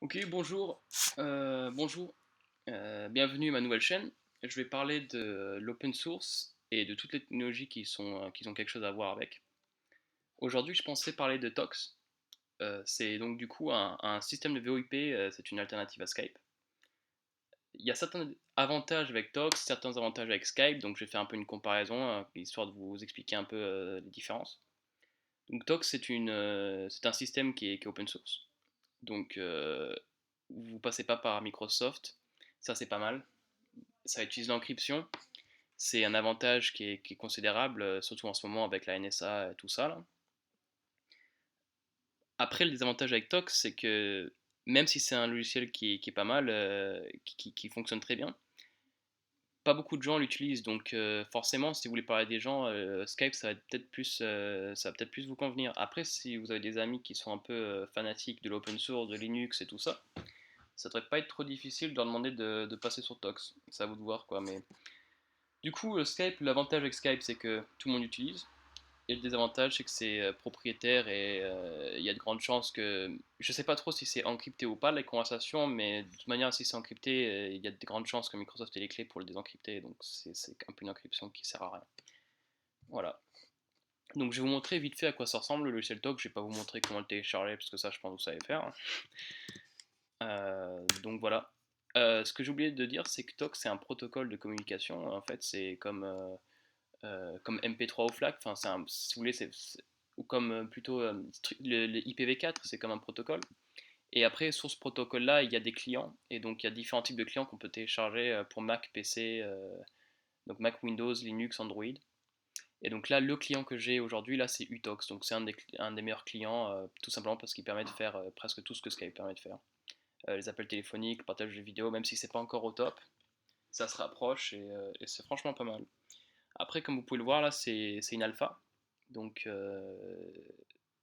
Ok, bonjour. Bonjour. Bienvenue à ma nouvelle chaîne. Je vais parler de l'open source et de toutes les technologies qui ont quelque chose à voir avec. Aujourd'hui, je pensais parler de Tox. C'est donc du coup un système de VoIP, c'est une alternative à Skype. Il y a certains avantages avec Tox, certains avantages avec Skype, donc je vais faire un peu une comparaison, histoire de vous expliquer un peu les différences. Donc Tox, c'est un système qui est open source. Donc, vous passez pas par Microsoft, ça c'est pas mal. Ça utilise l'encryption, c'est un avantage qui est considérable, surtout en ce moment avec la NSA et tout ça, là. Après, le désavantage avec Tox, c'est que même si c'est un logiciel qui est pas mal, qui fonctionne très bien, pas beaucoup de gens l'utilisent. Donc, forcément, si vous voulez parler à des gens, Skype, ça va peut-être plus vous convenir. Après, si vous avez des amis qui sont un peu fanatiques de l'open source, de Linux et tout ça devrait pas être trop difficile de leur demander de passer sur Tox. C'est à vous de voir quoi. Mais du coup, Skype, l'avantage avec Skype, c'est que tout le monde l'utilise. Et le désavantage, c'est que c'est propriétaire et il y a de grandes chances que. Je sais pas trop si c'est encrypté ou pas les conversations, mais de toute manière, si c'est encrypté, il y a de grandes chances que Microsoft ait les clés pour le désencrypter. Donc c'est un peu une encryption qui sert à rien. Voilà. Donc je vais vous montrer vite fait à quoi ça ressemble le logiciel Tox. Je vais pas vous montrer comment le télécharger parce que ça, je pense que vous savez faire. Donc voilà. Ce que j'ai oublié de dire, c'est que TOC, c'est un protocole de communication. En fait, c'est comme MP3 ou FLAC. Enfin, si vous voulez, ou comme plutôt le IPv4, c'est comme un protocole. Et après, sur ce protocole-là, il y a des clients. Et donc, il y a différents types de clients qu'on peut télécharger pour Mac, PC, donc Mac, Windows, Linux, Android. Et donc là, le client que j'ai aujourd'hui, là, c'est Utox. Donc, c'est un des meilleurs clients, tout simplement parce qu'il permet de faire presque tout ce que Skype permet de faire. Les appels téléphoniques, le partage de vidéos, même si c'est pas encore au top, ça se rapproche et c'est franchement pas mal. Après, comme vous pouvez le voir, là, c'est une alpha. Donc,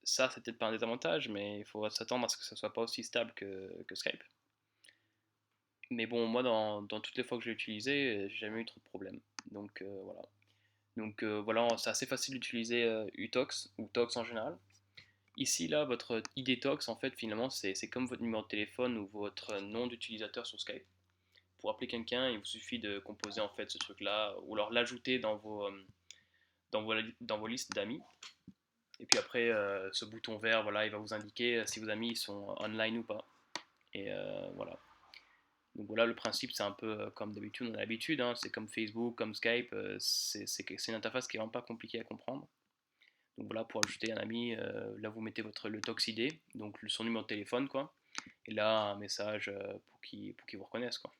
ça, c'est peut-être pas un désavantage, mais il faut s'attendre à ce que ça soit pas aussi stable que Skype. Mais bon, moi, dans toutes les fois que je l'ai utilisé, j'ai jamais eu trop de problèmes. Donc, voilà. Donc, voilà, c'est assez facile d'utiliser Utox ou Tox en général. Ici, là, votre ID Tox, en fait, finalement, c'est comme votre numéro de téléphone ou votre nom d'utilisateur sur Skype. Pour appeler quelqu'un, il vous suffit de composer en fait ce truc-là, ou alors l'ajouter dans vos listes d'amis. Et puis après, ce bouton vert, voilà, il va vous indiquer si vos amis sont online ou pas. Et voilà. Donc voilà, le principe, c'est un peu comme d'habitude, on a l'habitude, hein, c'est comme Facebook, comme Skype, c'est une interface qui est vraiment pas compliquée à comprendre. Donc voilà, pour ajouter un ami, là vous mettez le Tox ID, donc son numéro de téléphone, quoi. Et là, un message pour qu'il vous reconnaisse, quoi.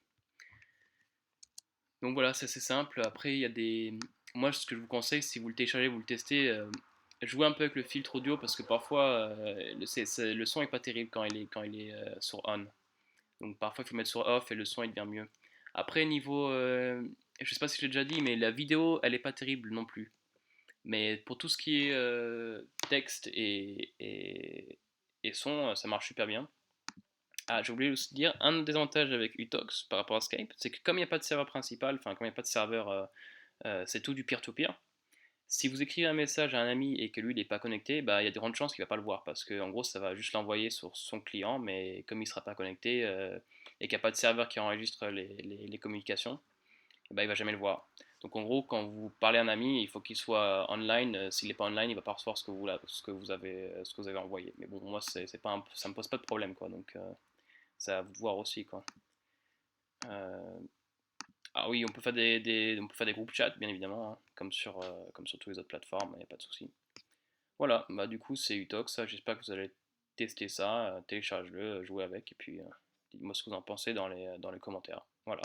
Donc voilà, c'est assez simple. Après, il y a des. Moi, ce que je vous conseille, si vous le téléchargez, vous le testez, jouez un peu avec le filtre audio parce que parfois, le son est pas terrible quand il est sur on. Donc parfois, il faut mettre sur off et le son il devient mieux. Après, niveau. Je sais pas si je l'ai déjà dit, mais la vidéo, elle est pas terrible non plus. Mais pour tout ce qui est texte et son, ça marche super bien. Ah, j'ai oublié aussi de dire, un des avantages avec Utox par rapport à Skype, c'est que comme il n'y a pas de serveur principal, enfin comme il n'y a pas de serveur, c'est tout du peer-to-peer. Si vous écrivez un message à un ami et que lui il n'est pas connecté, bah, il y a de grandes chances qu'il ne va pas le voir parce que en gros ça va juste l'envoyer sur son client, mais comme il ne sera pas connecté et qu'il n'y a pas de serveur qui enregistre les communications, bah, il ne va jamais le voir. Donc en gros, quand vous parlez à un ami, il faut qu'il soit online. S'il n'est pas online, il ne va pas recevoir ce que vous avez envoyé. Mais bon, moi, ça me pose pas de problème, quoi. Donc, c'est à vous de voir aussi, quoi. Euh, ah oui, on peut faire des groupes chat, bien évidemment, hein, comme sur toutes les autres plateformes, il n'y a pas de souci. Voilà, bah du coup c'est Utox, ça, j'espère que vous allez tester ça, télécharge-le, jouez avec, et puis dites-moi ce que vous en pensez dans les commentaires. Voilà.